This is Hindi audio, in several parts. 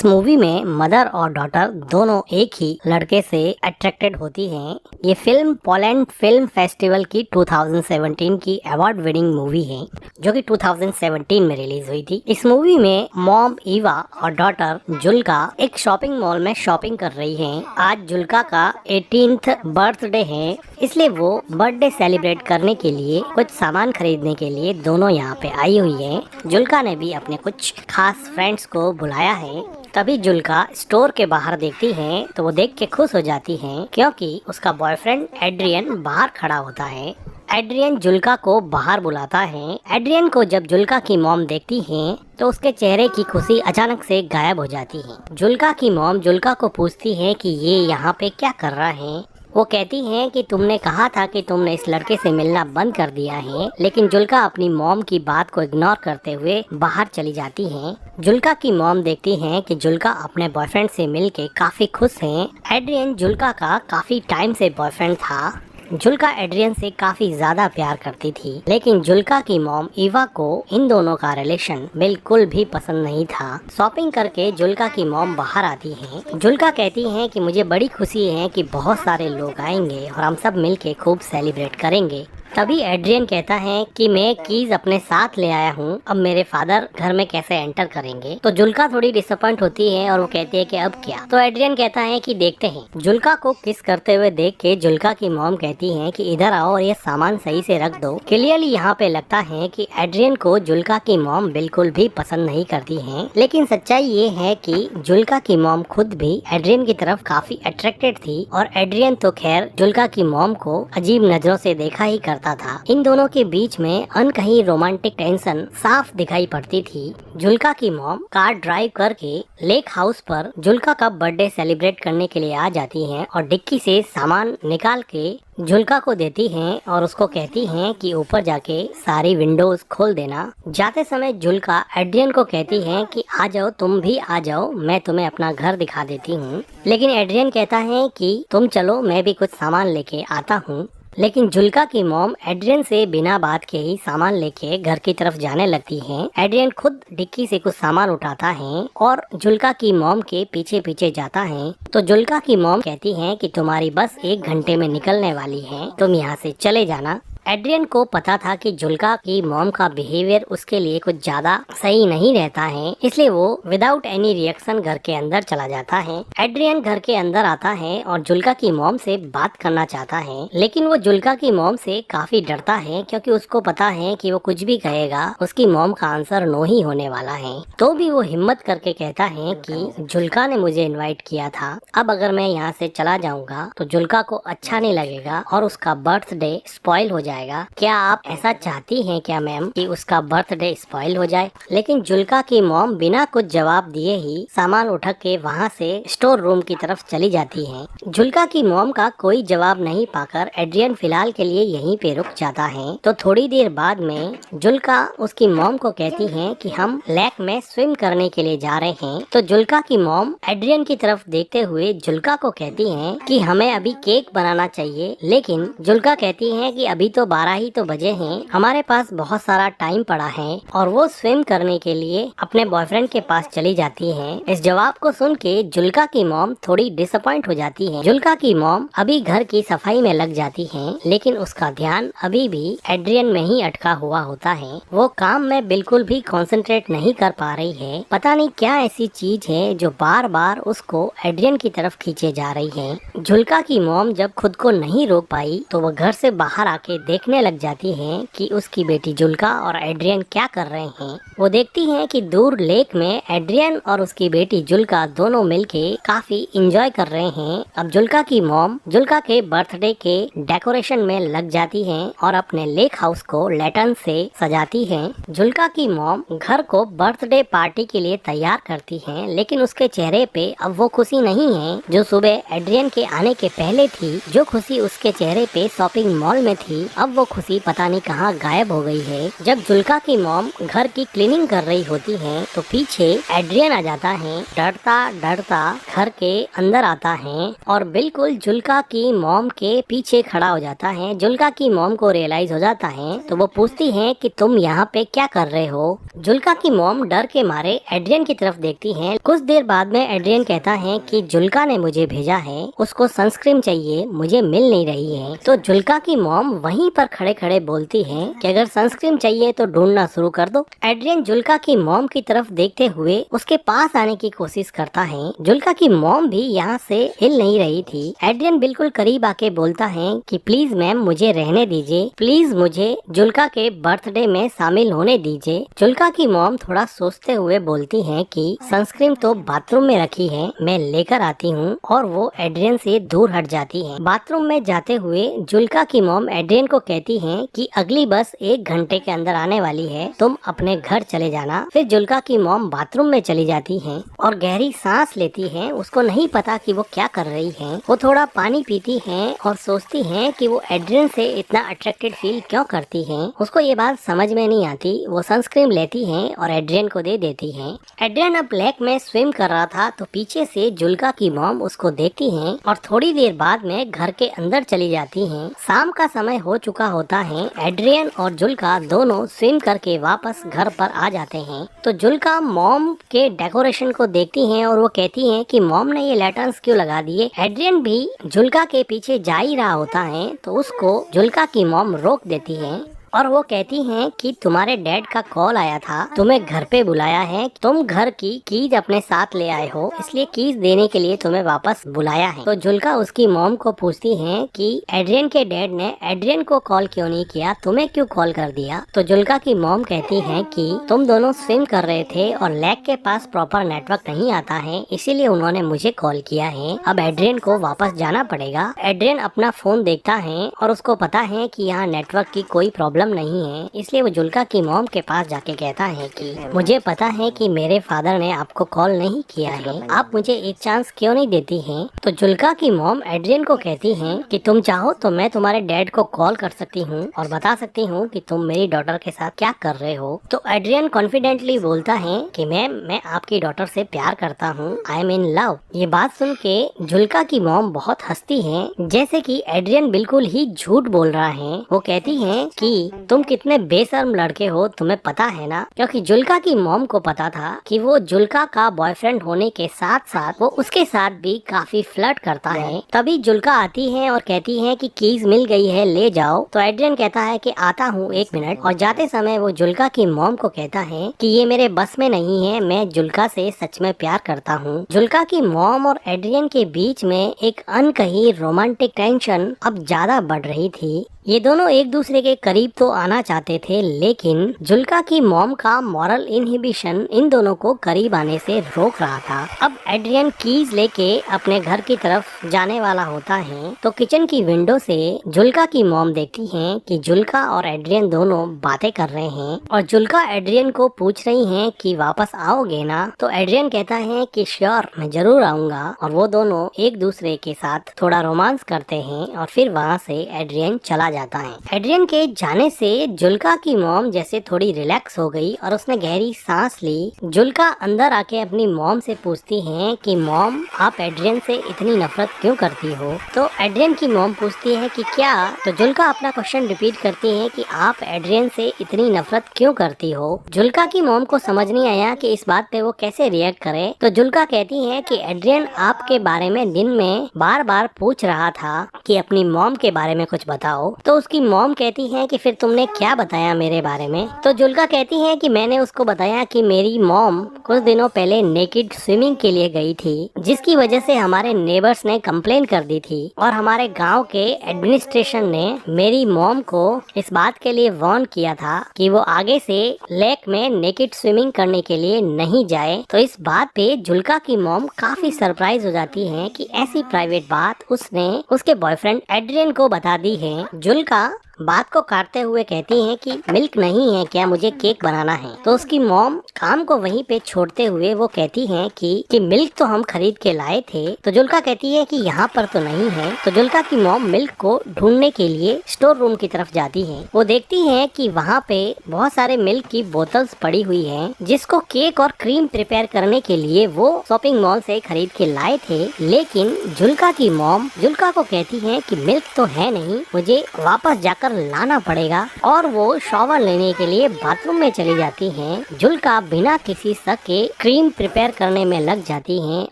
इस मूवी में मदर और डॉटर दोनों एक ही लड़के से अट्रैक्टेड होती हैं। ये फिल्म पोलैंड फिल्म फेस्टिवल की 2017 की अवार्ड विनिंग मूवी है, जो कि 2017 में रिलीज हुई थी। इस मूवी में मॉम ईवा और डॉटर जुल्का एक शॉपिंग मॉल में शॉपिंग कर रही हैं। आज जुल्का का 18th बर्थडे है, इसलिए वो बर्थडे सेलिब्रेट करने के लिए कुछ सामान खरीदने के लिए दोनों यहाँ पे आई हुई हैं। जुल्का ने भी अपने कुछ खास फ्रेंड्स को बुलाया है। तभी जुल्का स्टोर के बाहर देखती है तो वो देख के खुश हो जाती है, क्योंकि उसका बॉयफ्रेंड एड्रियन बाहर खड़ा होता है। एड्रियन जुल्का को बाहर बुलाता है। एड्रियन को जब जुल्का की मॉम देखती है तो उसके चेहरे की खुशी अचानक से गायब हो जाती है। जुल्का की मॉम जुल्का को पूछती है कि ये यहाँ पे क्या कर रहा है। वो कहती हैं कि तुमने कहा था कि तुमने इस लड़के से मिलना बंद कर दिया है, लेकिन जुल्का अपनी मॉम की बात को इग्नोर करते हुए बाहर चली जाती हैं। जुल्का की मॉम देखती हैं कि जुल्का अपने बॉयफ्रेंड से मिलके काफी खुश हैं। एड्रियन जुल्का का काफी टाइम से बॉयफ्रेंड था। जुल्का एड्रियन से काफी ज्यादा प्यार करती थी, लेकिन जुल्का की मॉम ईवा को इन दोनों का रिलेशन बिल्कुल भी पसंद नहीं था। शॉपिंग करके जुल्का की मॉम बाहर आती हैं। जुल्का कहती हैं कि मुझे बड़ी खुशी है कि बहुत सारे लोग आएंगे और हम सब मिलके खूब सेलिब्रेट करेंगे। तभी एड्रियन कहता है कि मैं कीज अपने साथ ले आया हूँ, अब मेरे फादर घर में कैसे एंटर करेंगे। तो जुल्का थोड़ी डिसअपॉइंट होती है और वो कहती है कि अब क्या। तो एड्रियन कहता है कि देखते हैं। जुल्का को किस करते हुए देख के जुल्का की मॉम कहती है कि इधर आओ और ये सामान सही से रख दो। क्लियरली यहाँ पे लगता है कि एड्रियन को जुल्का की मॉम बिल्कुल भी पसंद नहीं करती है, लेकिन सच्चाई ये है कि जुल्का की मॉम खुद भी एड्रियन की तरफ काफी अट्रैक्टेड थी और एड्रियन तो खैर जुल्का की मॉम को अजीब नजरों से देखा ही करता था। इन दोनों के बीच में अनकही रोमांटिक टेंशन साफ दिखाई पड़ती थी। जुल्का की मॉम कार ड्राइव करके लेक हाउस पर जुल्का का बर्थडे सेलिब्रेट करने के लिए आ जाती हैं और डिक्की से सामान निकाल के जुल्का को देती हैं और उसको कहती हैं कि ऊपर जाके सारी विंडोज खोल देना। जाते समय जुल्का एड्रियन को कहती है कि आ जाओ, तुम भी आ जाओ, मैं तुम्हें अपना घर दिखा देती हूँ। लेकिन एड्रियन कहता है कि तुम चलो, मैं भी कुछ सामान लेके आता हूँ। लेकिन जुल्का की मॉम एड्रियन से बिना बात के ही सामान लेके घर की तरफ जाने लगती हैं। एड्रियन खुद डिक्की से कुछ सामान उठाता है और जुल्का की मॉम के पीछे पीछे जाता है। तो जुल्का की मॉम कहती है कि तुम्हारी बस 1 घंटे में निकलने वाली है, तुम यहाँ से चले जाना। एड्रियन को पता था कि जुल्का की मॉम का बिहेवियर उसके लिए कुछ ज्यादा सही नहीं रहता है, इसलिए वो विदाउट एनी रिएक्शन घर के अंदर चला जाता है। एड्रियन घर के अंदर आता है और जुल्का की मॉम से बात करना चाहता है, लेकिन वो जुल्का की मॉम से काफी डरता है, क्योंकि उसको पता है कि वो कुछ भी कहेगा उसकी मॉम का आंसर नो ही होने वाला है। तो भी वो हिम्मत करके कहता है कि जुल्का ने मुझे इन्वाइट किया था, अब अगर मैं यहाँ से चला जाऊंगा तो जुल्का को अच्छा नहीं लगेगा और उसका बर्थडे स्पॉइल हो जाएगा। क्या आप ऐसा चाहती हैं क्या मैम कि उसका बर्थडे स्पॉइल हो जाए? लेकिन जुल्का की मॉम बिना कुछ जवाब दिए ही सामान उठा के वहाँ से स्टोर रूम की तरफ चली जाती हैं। जुल्का की मॉम का कोई जवाब नहीं पाकर एड्रियन फिलहाल के लिए यहीं पे रुक जाता है। तो थोड़ी देर बाद में जुल्का उसकी मॉम को कहती है कि हम लेक में स्विम करने के लिए जा रहे हैं। तो जुल्का की मॉम एड्रियन की तरफ देखते हुए जुल्का को कहती है कि हमें अभी केक बनाना चाहिए, लेकिन जुल्का कहती है कि अभी तो 12 ही तो बजे हैं, हमारे पास बहुत सारा टाइम पड़ा है। और वो स्विम करने के लिए अपने बॉयफ्रेंड के पास चली जाती हैं। इस जवाब को सुन के जुल्का की मॉम थोड़ी डिसअपॉइंट हो जाती है। जुल्का की मॉम अभी घर की सफाई में लग जाती है, लेकिन उसका ध्यान अभी भी एड्रियन में ही अटका हुआ होता है। वो काम में बिल्कुल भी कंसंट्रेट नहीं कर पा रही है। पता नहीं क्या ऐसी चीज है जो बार बार उसको एड्रियन की तरफ खींचे जा रही है। जुल्का की मॉम जब खुद को नहीं रोक पाई तो वो घर से बाहर आके देखने लग जाती हैं कि उसकी बेटी जुल्का और एड्रियन क्या कर रहे हैं। वो देखती हैं कि दूर लेक में एड्रियन और उसकी बेटी जुल्का दोनों मिलके काफी इंजॉय कर रहे हैं। अब जुल्का की मॉम जुल्का के बर्थडे के डेकोरेशन में लग जाती हैं और अपने लेक हाउस को लैटर्न से सजाती हैं। जुल्का की मॉम घर को बर्थडे पार्टी के लिए तैयार करती हैं, लेकिन उसके चेहरे पे अब वो खुशी नहीं है जो सुबह एड्रियन के आने के पहले थी। जो खुशी उसके चेहरे पे शॉपिंग मॉल में थी, अब वो खुशी पता नहीं कहाँ गायब हो गई है। जब जुल्का की मॉम घर की क्लीनिंग कर रही होती है तो पीछे एड्रियन आ जाता है। डरता डरता घर के अंदर आता है और बिल्कुल जुल्का की मॉम के पीछे खड़ा हो जाता है। जुल्का की मॉम को रियलाइज हो जाता है तो वो पूछती है कि तुम यहाँ पे क्या कर रहे हो। जुल्का की मॉम डर के मारे एड्रियन की तरफ देखती है। कुछ देर बाद में एड्रियन कहता है कि जुल्का ने मुझे भेजा है, उसको सनस्क्रीन चाहिए, मुझे मिल नहीं रही है। तो जुल्का की मॉम वहीं पर खड़े खड़े बोलती है कि अगर सनस्क्रीन चाहिए तो ढूंढना शुरू कर दो। एड्रियन जुल्का की मॉम की तरफ देखते हुए उसके पास आने की कोशिश करता है। जुल्का की मॉम भी यहाँ से हिल नहीं रही थी। एड्रियन बिल्कुल करीब आके बोलता है कि प्लीज मैम मुझे रहने दीजिए, प्लीज मुझे जुल्का के बर्थडे में शामिल होने दीजिए। जुल्का की मॉम थोड़ा सोचते हुए बोलती है कि सनस्क्रीन तो बाथरूम में रखी है, मैं लेकर आती हूँ, और वो एड्रियन से दूर हट जाती है। बाथरूम में जाते हुए जुल्का की मॉम एड्रियन को कहती है कि अगली बस 1 घंटे के अंदर आने वाली है, तुम अपने घर चले जाना। फिर जुल्का की मॉम बाथरूम में चली जाती है और गहरी सांस लेती है। उसको नहीं पता कि वो क्या कर रही है। वो थोड़ा पानी पीती है और सोचती है कि वो एड्रियन से इतना अट्रैक्टेड फील क्यों करती है। उसको ये बात समझ में नहीं आती। वो सनस्क्रीन लेती है और एड्रियन को दे देती है। एड्रियन अब लेक में स्विम कर रहा था तो पीछे से जुल्का की मॉम उसको देखती है और थोड़ी देर बाद में घर के अंदर चली जाती है। शाम का समय हो चुका होता है। एड्रियन और जुल्का दोनों स्विम करके वापस घर पर आ जाते हैं। तो जुल्का मॉम के डेकोरेशन को देखती है और वो कहती है कि मॉम ने ये लैटर्न्स क्यों लगा दिए। एड्रियन भी जुल्का के पीछे जा ही रहा होता है तो उसको जुल्का की मॉम रोक देती है और वो कहती हैं कि तुम्हारे डैड का कॉल आया था, तुम्हें घर पे बुलाया है, तुम घर की कीज अपने साथ ले आए हो, इसलिए कीज देने के लिए तुम्हें वापस बुलाया है। तो जुल्का उसकी मॉम को पूछती है कि एड्रियन के डैड ने एड्रियन को कॉल क्यों नहीं किया, तुम्हें क्यों कॉल कर दिया। तो जुल्का की मॉम कहती है कि तुम दोनों स्विम कर रहे थे और लेक के पास प्रॉपर नेटवर्क नहीं आता है, इसीलिए उन्होंने मुझे कॉल किया है। अब एड्रियन को वापस जाना पड़ेगा। एड्रियन अपना फोन देखता है और उसको पता है कि यहाँ नेटवर्क की कोई प्रॉब्लम नहीं है, इसलिए वो जुल्का की मॉम के पास जाके कहता है कि मुझे पता है कि मेरे फादर ने आपको कॉल नहीं किया है, आप मुझे एक चांस क्यों नहीं देती हैं। तो जुल्का की मॉम एड्रियन को कहती हैं कि तुम चाहो तो मैं तुम्हारे डैड को कॉल कर सकती हूँ और बता सकती हूँ कि तुम मेरी डॉटर के साथ क्या कर रहे हो। तो एड्रियन कॉन्फिडेंटली बोलता है कि मैम मैं आपकी डॉटर से प्यार करता हूँ, आई एम इन लव। ये बात सुन के जुल्का की मॉम बहुत हंसती है, जैसे कि एड्रियन बिल्कुल ही झूठ बोल रहा है। वो कहती है कि तुम कितने बेशर्म लड़के हो, तुम्हें पता है ना। क्योंकि जुल्का की मॉम को पता था कि वो जुल्का का बॉयफ्रेंड होने के साथ साथ वो उसके साथ भी काफी फ्लर्ट करता है। तभी जुल्का आती है और कहती है कि कीज मिल गई है, ले जाओ। तो एड्रियन कहता है कि आता हूँ 1 मिनट, और जाते समय वो जुल्का की मॉम को कहता है कि ये मेरे बस में नहीं है, मैं जुल्का से सच में प्यार करता हूँ। जुल्का की मॉम और एड्रियन के बीच में एक अनकही रोमांटिक टेंशन अब ज्यादा बढ़ रही थी। ये दोनों एक दूसरे के करीब तो आना चाहते थे, लेकिन जुल्का की मॉम का मॉरल इनहिबिशन इन दोनों को करीब आने से रोक रहा था। अब एड्रियन कीज लेके अपने घर की तरफ जाने वाला होता है तो किचन की विंडो से जुल्का की मॉम देखती है कि जुल्का और एड्रियन दोनों बातें कर रहे हैं और जुल्का एड्रियन को पूछ रही है कि वापस आओगे ना। तो एड्रियन कहता है कि श्योर, मैं जरूर आऊंगा, और वो दोनों एक दूसरे के साथ थोड़ा रोमांस करते हैं और फिर वहाँ से एड्रियन चला जाता है। एड्रियन के जाने से जुल्का की मॉम जैसे थोड़ी रिलैक्स हो गई और उसने गहरी सांस ली। जुल्का अंदर आके अपनी मॉम से पूछती है कि मॉम आप एड्रियन से इतनी नफरत क्यों करती हो। तो एड्रियन की मॉम पूछती है कि क्या। तो जुल्का अपना क्वेश्चन रिपीट करती है कि आप एड्रियन से इतनी नफरत क्यों करती हो। जुल्का की मॉम को समझ नहीं आया कि इस बात पे वो कैसे रिएक्ट करे। तो जुल्का कहती है कि एड्रियन आपके बारे में दिन में बार बार पूछ रहा था कि अपनी मॉम के बारे में कुछ बताओ। तो उसकी मॉम कहती है कि फिर तुमने क्या बताया मेरे बारे में। तो जुल्का कहती है कि मैंने उसको बताया कि मेरी मॉम कुछ दिनों पहले नेकेड स्विमिंग के लिए गई थी, जिसकी वजह से हमारे नेबर्स ने कंप्लेन कर दी थी और हमारे गांव के एडमिनिस्ट्रेशन ने मेरी मॉम को इस बात के लिए वार्न किया था कि वो आगे से लेक में नेकेड स्विमिंग करने के लिए नहीं जाए। तो इस बात पे जुल्का की मॉम काफी सरप्राइज हो जाती है कि ऐसी प्राइवेट बात उसने उसके बॉयफ्रेंड एड्रियन को बता दी है। जुल्का बात को काटते हुए कहती हैं कि मिल्क नहीं है क्या, मुझे केक बनाना है। तो उसकी मॉम काम को वहीं पे छोड़ते हुए वो कहती हैं कि मिल्क तो हम खरीद के लाए थे। तो जुल्का कहती है कि यहाँ पर तो नहीं है। तो जुल्का की मॉम मिल्क को ढूंढने के लिए स्टोर रूम की तरफ जाती है। वो देखती है कि वहाँ पे बहुत सारे मिल्क की बोतल्स पड़ी हुई हैं, जिसको केक और क्रीम प्रिपेयर करने के लिए वो शॉपिंग मॉल से खरीद के लाए थे। लेकिन जुल्का की मॉम जुल्का को कहती है कि मिल्क तो है नहीं, मुझे वापस जाकर लाना पड़ेगा। और वो शॉवर लेने के लिए बाथरूम में चली जाती हैं। जुल्का बिना किसी शक के क्रीम प्रिपेयर करने में लग जाती हैं।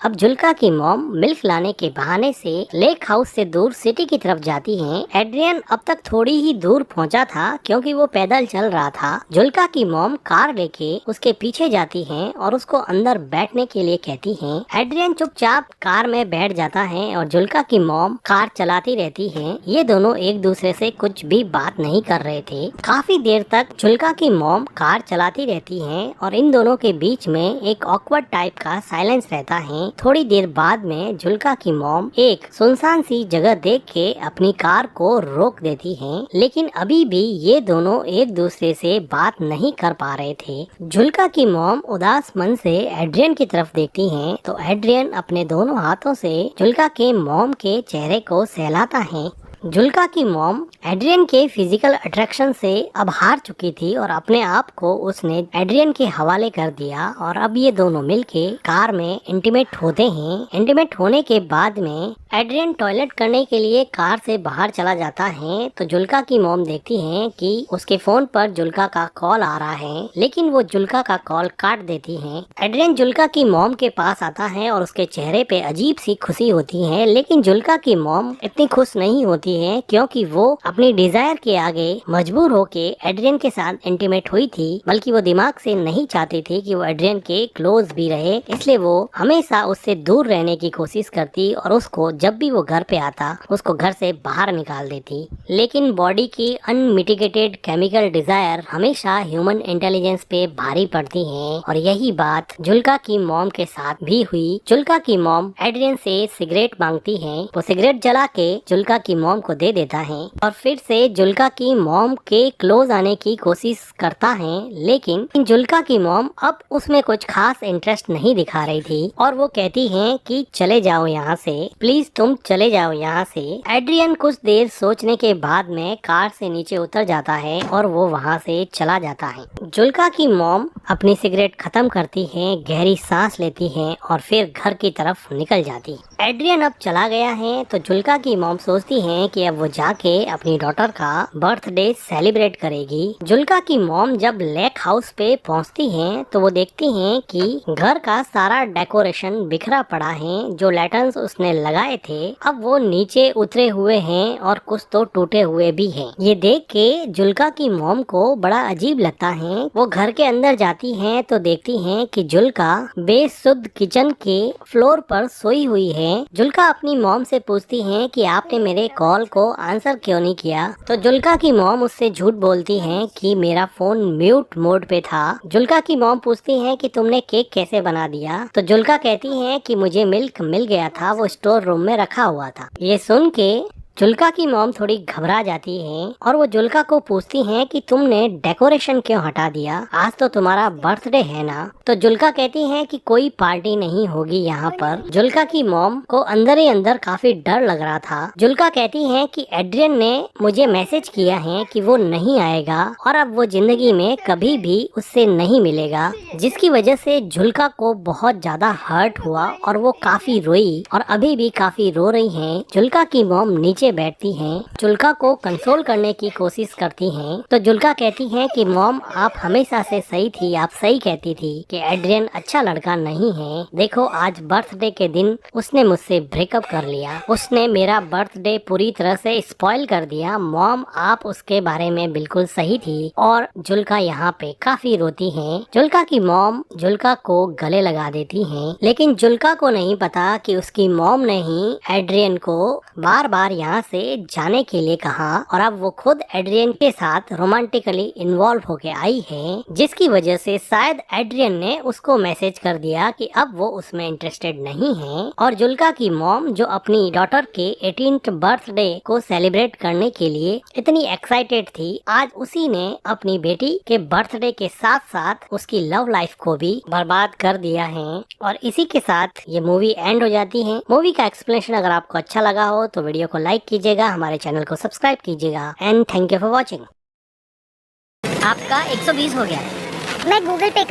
अब जुल्का की मॉम मिल्क लाने के बहाने से लेक हाउस से दूर सिटी की तरफ जाती हैं। एड्रियन अब तक थोड़ी ही दूर पहुंचा था क्योंकि वो पैदल चल रहा था। जुल्का की मॉम कार लेके उसके पीछे जाती हैं और उसको अंदर बैठने के लिए कहती हैं। एड्रियन चुपचाप कार में बैठ जाता है और जुल्का की मॉम कार चलाती रहती है। ये दोनों एक दूसरे से कुछ भी बात नहीं कर रहे थे। काफी देर तक जुल्का की मॉम कार चलाती रहती हैं और इन दोनों के बीच में एक ऑकवर्ड टाइप का साइलेंस रहता है। थोड़ी देर बाद में जुल्का की मॉम एक सुनसान सी जगह देख के अपनी कार को रोक देती हैं। लेकिन अभी भी ये दोनों एक दूसरे से बात नहीं कर पा रहे थे। जुल्का की मॉम उदास मन से एड्रियन की तरफ देखती हैं तो एड्रियन अपने दोनों हाथों से जुल्का के मॉम के चेहरे को सहलाता है। जुल्का की मॉम एड्रियन के फिजिकल अट्रैक्शन से अब हार चुकी थी और अपने आप को उसने एड्रियन के हवाले कर दिया और अब ये दोनों मिलके कार में इंटीमेट होते हैं। इंटीमेट होने के बाद में एड्रियन टॉयलेट करने के लिए कार से बाहर चला जाता है। तो जुल्का की मॉम देखती है कि उसके फोन पर जुल्का का कॉल आ रहा है, लेकिन वो जुल्का का कॉल काट देती है। एड्रियन जुल्का की मॉम के पास आता है और उसके चेहरे पे अजीब सी खुशी होती है, लेकिन जुल्का की मॉम इतनी खुश नहीं होती है क्योंकि वो अपनी डिजायर के आगे मजबूर होके एड्रियन के साथ इंटीमेट हुई थी, बल्कि वो दिमाग से नहीं चाहती थी कि वो एड्रियन के क्लोज भी रहे। इसलिए वो हमेशा उससे दूर रहने की कोशिश करती और उसको जब भी वो घर पे आता उसको घर से बाहर निकाल देती। लेकिन बॉडी की अनमिटिगेटेड केमिकल डिजायर हमेशा ह्यूमन इंटेलिजेंस पे भारी पड़ती है और यही बात जुल्का की मॉम के साथ भी हुई। जुल्का की मॉम एड्रियन से सिगरेट मांगती है। वो सिगरेट जला के जुल्का की मॉम को दे देता है और फिर से जुल्का की मॉम के क्लोज आने की कोशिश करता है, लेकिन जुल्का की मॉम अब उसमें कुछ खास इंटरेस्ट नहीं दिखा रही थी और वो कहती है कि चले जाओ यहाँ से, प्लीज तुम चले जाओ यहाँ से। एड्रियन कुछ देर सोचने के बाद में कार से नीचे उतर जाता है और वो वहाँ से चला जाता है। जुल्का की मॉम अपनी सिगरेट खत्म करती है, गहरी सांस लेती है और फिर घर की तरफ निकल जाती। एड्रियन अब चला गया है तो जुल्का की मॉम सोचती है कि अब वो जाके अपनी डॉटर का बर्थडे सेलिब्रेट करेगी। जुल्का की मॉम जब लेक हाउस पे पहुंचती हैं तो वो देखती हैं कि घर का सारा डेकोरेशन बिखरा पड़ा है। जो लैटर्न्स उसने लगाए थे अब वो नीचे उतरे हुए हैं और कुछ तो टूटे हुए भी हैं। ये देख के जुल्का की मॉम को बड़ा अजीब लगता है। वो घर के अंदर जाती हैं तो देखती हैं कि जुल्का बेसुध किचन के फ्लोर पर सोई हुई है। जुल्का अपनी मॉम से पूछती है कि आपने मेरे कॉल को आंसर क्यों नहीं किया। तो जुल्का की मॉम उससे झूठ बोलती है कि मेरा फोन म्यूट मोड पे था। जुल्का की मॉम पूछती है कि तुमने केक कैसे बना दिया। तो जुल्का कहती है कि मुझे मिल्क मिल गया था, वो स्टोर रूम में रखा हुआ था। ये सुन के जुल्का की मॉम थोड़ी घबरा जाती है और वो जुल्का को पूछती है कि तुमने डेकोरेशन क्यों हटा दिया, आज तो तुम्हारा बर्थडे है ना। तो जुल्का कहती है कि कोई पार्टी नहीं होगी यहाँ पर। जुल्का की मॉम को अंदर ही अंदर काफी डर लग रहा था। जुल्का कहती है कि एड्रियन ने मुझे मैसेज किया है कि वो नहीं आएगा और अब वो जिंदगी में कभी भी उससे नहीं मिलेगा, जिसकी वजह से जुल्का को बहुत ज्यादा हर्ट हुआ और वो काफी रोई और अभी भी काफी रो रही है। जुल्का की मॉम नीचे बैठती हैं, जुल्का को कंसोल करने की कोशिश करती हैं। तो जुल्का कहती है कि मॉम आप हमेशा से सही थी, आप सही कहती थी कि एड्रियन अच्छा लड़का नहीं है। देखो आज बर्थडे के दिन उसने मुझसे ब्रेकअप कर लिया, उसने मेरा बर्थडे पूरी तरह से स्पॉइल कर दिया। मॉम आप उसके बारे में बिल्कुल सही थी। और जुल्का यहाँ पे काफी रोती है। जुल्का की मॉम जुल्का को गले लगा देती है, लेकिन जुल्का को नहीं पता कि उसकी मॉम ने ही एड्रियन को बार बार यहाँ यहाँ से जाने के लिए कहा और अब वो खुद एड्रियन के साथ रोमांटिकली इन्वॉल्व होके आई है, जिसकी वजह से शायद एड्रियन ने उसको मैसेज कर दिया कि अब वो उसमें इंटरेस्टेड नहीं है। और जुल्का की मॉम जो अपनी डॉटर के 18th बर्थडे को सेलिब्रेट करने के लिए इतनी एक्साइटेड थी, आज उसी ने अपनी बेटी के बर्थडे के साथ साथ उसकी लव लाइफ को भी बर्बाद कर दिया है। और इसी के साथ ये मूवी एंड हो जाती है। मूवी का एक्सप्लेनेशन अगर आपको अच्छा लगा हो तो वीडियो को लाइक कीजिएगा, हमारे चैनल को सब्सक्राइब कीजिएगा and thank you for watching. आपका 120 हो गया है। मैं गूगल पे